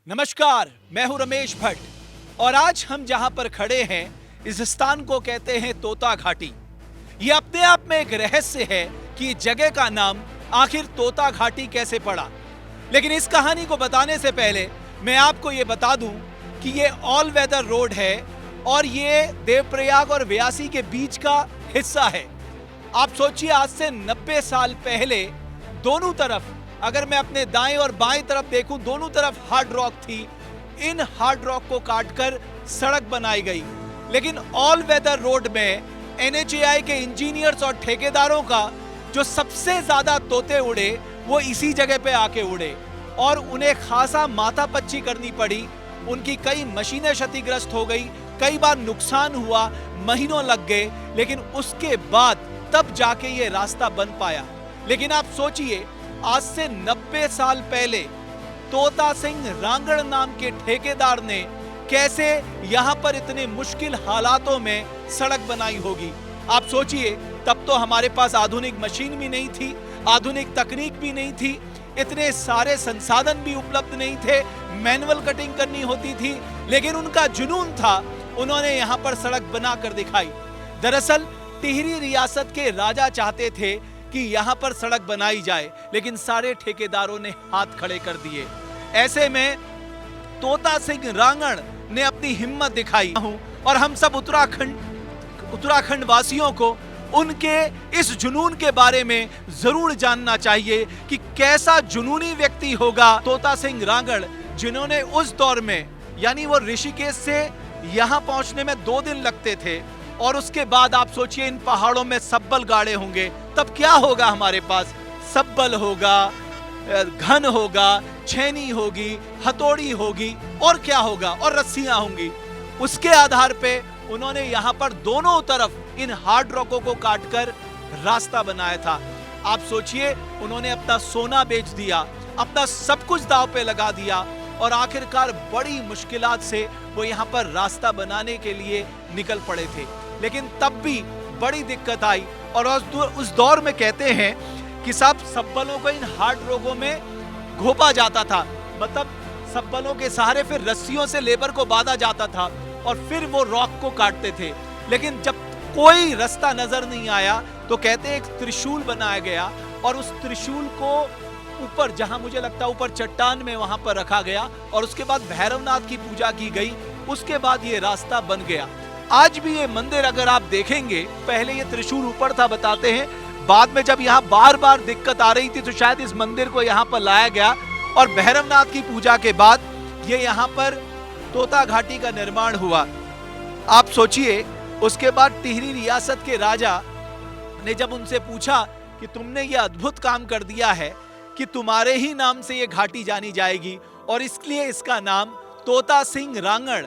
नमस्कार, मैं हूं रमेश भट्ट और आज हम जहां पर खड़े हैं इस स्थान को कहते हैं तोता घाटी। ये अपने आप में एक रहस्य है कि जगह का नाम आखिर तोता घाटी कैसे पड़ा। लेकिन इस कहानी को बताने से पहले मैं आपको ये बता दूं कि ये ऑल वेदर रोड है और ये देवप्रयाग और व्यासी के बीच का हिस्सा है। आप सोचिए, आज से 90 साल पहले दोनों तरफ, अगर मैं अपने दाएं और बाएं तरफ देखूं, दोनों तरफ हार्ड रॉक थी। इन हार्ड रॉक को काटकर सड़क बनाई गई। लेकिन ऑल वेदर रोड में एनएचएआई के इंजीनियर्स और ठेकेदारों का जो सबसे ज्यादा तोते उड़े वो इसी जगह पे आके उड़े और उन्हें खासा माथापच्ची करनी पड़ी। उनकी कई मशीनें क्षतिग्रस्त हो गई, कई बार नुकसान हुआ, महीनों लग गए, लेकिन उसके बाद तब जाके ये रास्ता बन पाया। लेकिन आप सोचिए, आज से 90 साल पहले तोता सिंह रांगड़ नाम के ठेकेदार ने कैसे यहां पर इतने मुश्किल हालातों में सड़क बनाई होगी। आप सोचिए, तब तो हमारे पास आधुनिक मशीन भी नहीं थी, आधुनिक तकनीक भी नहीं थी, इतने सारे संसाधन भी उपलब्ध नहीं थे, मैनुअल कटिंग करनी होती थी, लेकिन उनका जुनून था। उन्होंने यहां पर सड़क बनाकर दिखाई। दरअसल टिहरी रियासत के राजा चाहते थे कि यहां पर सड़क बनाई जाए, लेकिन सारे ठेकेदारों ने हाथ खड़े कर दिए। ऐसे में तोता सिंह रांगड़ ने अपनी हिम्मत दिखाई और हम सब उत्तराखंड वासियों को उनके इस जुनून के बारे में जरूर जानना चाहिए कि कैसा जुनूनी व्यक्ति होगा तोता सिंह रांगड़, जिन्होंने उस दौर में, यानी वो ऋषिकेश से यहां पहुंचने में 2 दिन लगते थे और उसके बाद आप सोचिए इन पहाड़ों में सब्बल गाड़े होंगे, तब क्या होगा हमारे पास? सब्बल होगा, घन होगा, छेनी होगी, हथौड़ी होगी और क्या होगा, और रस्सियां होंगी। उसके आधार पे उन्होंने यहां पर दोनों तरफ इन हार्ड रॉकों को काटकर रास्ता बनाया था। आप सोचिए, उन्होंने अपना सोना बेच दिया, अपना सब कुछ दांव पे लगा दिया और आखिरकार बड़ी मुश्किलात से वो यहाँ पर रास्ता बनाने के लिए निकल पड़े थे। लेकिन तब भी बड़ी दिक्कत आई और उस दौर में कहते हैं कि सब सब्बलों को इन हार्ड रॉकों में घोपा जाता था, मतलब सब्बलों के सहारे फिर रस्सियों से लेबर को बांधा जाता था और फिर वो रॉक को काटते थे। लेकिन जब कोई रास्ता नजर नहीं आया तो कहते हैं एक त्रिशूल बनाया गया और उस त्रिशूल को ऊपर, जहां मुझे लगता है ऊपर चट्टान में, वहां पर रखा गया और उसके बाद भैरवनाथ की पूजा की गई। उसके बाद ये रास्ता बन गया। आज भी ये मंदिर अगर आप देखेंगे, पहले ये त्रिशूल ऊपर था बताते हैं, बाद में जब यहाँ बार बार दिक्कत आ रही थी तो शायद इस मंदिर को यहाँ पर लाया गया और भैरवनाथ की पूजा के बाद ये यहाँ पर तोता घाटी का निर्माण हुआ। आप सोचिए, उसके बाद टिहरी रियासत के राजा ने जब उनसे पूछा कि तुमने ये अद्भुत काम कर दिया है कि तुम्हारे ही नाम से ये घाटी जानी जाएगी और इसलिए इसका नाम तोता सिंह रांगड़,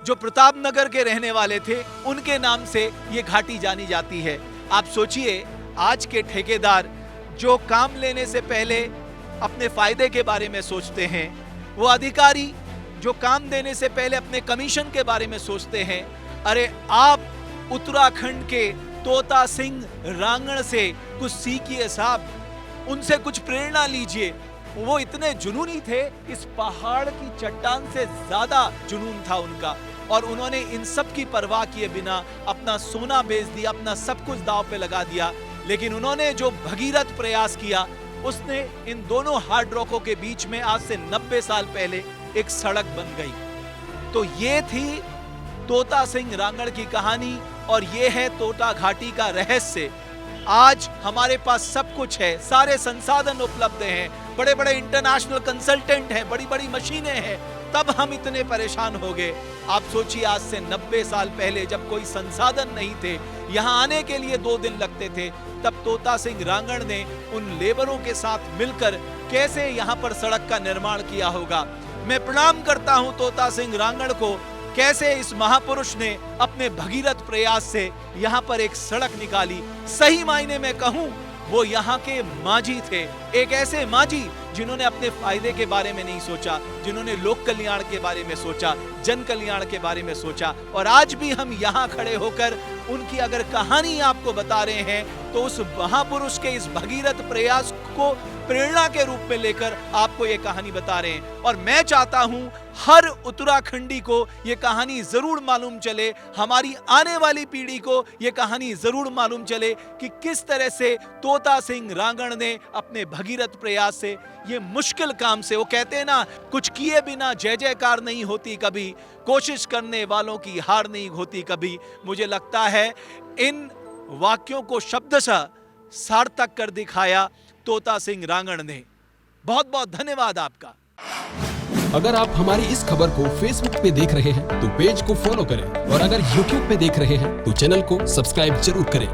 जो प्रतापनगर के रहने वाले थे, उनके नाम से ये घाटी जानी जाती है। आप सोचिए, आज के ठेकेदार जो काम लेने से पहले अपने फायदे के बारे में सोचते हैं, वो अधिकारी जो काम देने से पहले अपने कमीशन के बारे में सोचते हैं, अरे आप उत्तराखंड के तोता सिंह रांगड़ से कुछ सीखिए साहब, उनसे कुछ प्रेरणा लीजिए। वो इतने जुनूनी थे, इस पहाड़ की चट्टान से ज्यादा जुनून था उनका और उन्होंने इन सब की परवाह किए बिना अपना सोना बेच दिया, अपना सब कुछ दांव पे लगा दिया। लेकिन उन्होंने जो भगीरथ प्रयास किया, उसने इन दोनों हार्ड रॉकों के बीच में आज से 90 साल पहले एक सड़क बन गई। तो ये थी तोता सिंह रांगड़ की कहानी और ये है तोता घाटी का रहस्य। आज हमारे पास सब कुछ है, सारे संसाधन उपलब्ध हैं, बड़े बड़े इंटरनेशनल कंसल्टेंट हैं, बड़ी बड़ी मशीनें हैं, तब हम इतने परेशान हो गए। आप सोचिए, आज से 90 साल पहले जब कोई संसाधन नहीं थे, यहाँ आने के लिए 2 दिन लगते थे, तब तोता सिंह रांगड़ ने उन लेबरों के साथ मिलकर कैसे यहाँ पर सड़क का निर्माण किया होगा। मैं प्रणाम करता हूँ तोता सिंह रांगड़ को, कैसे इस महापुरुष ने अपने भगीरथ प्रयास से यहाँ पर एक सड़क निकाली। सही मायने में कहूँ, वो यहाँ के मांझी थे, एक ऐसे मांझी जिन्होंने अपने फायदे के बारे में नहीं सोचा, जिन्होंने लोक कल्याण के बारे में सोचा, जन कल्याण के बारे में सोचा। और आज भी हम यहाँ खड़े होकर उनकी अगर कहानी आपको बता रहे हैं तो उस महापुरुष के इस भगीरथ प्रयास को प्रेरणा के रूप में लेकर आपको ये कहानी बता रहे हैं। और मैं चाहता हूं हर उत्तराखंडी को ये कहानी जरूर मालूम चले, हमारी आने वाली पीढ़ी को ये कहानी जरूर मालूम चले कि किस तरह से तोता सिंह रांगड़ ने अपने भगीरथ प्रयास से ये मुश्किल काम से, वो कहते हैं ना, कुछ किए बिना जय जयकार नहीं होती कभी, कोशिश करने वालों की हार नहीं होती कभी। मुझे लगता है इन वाक्यों को शब्दशः सार्थक कर दिखाया तोता सिंह रांगड़ ने। बहुत बहुत धन्यवाद आपका। अगर आप हमारी इस खबर को फेसबुक पे देख रहे हैं तो पेज को फॉलो करें और अगर यूट्यूब पे देख रहे हैं तो चैनल को सब्सक्राइब जरूर करें।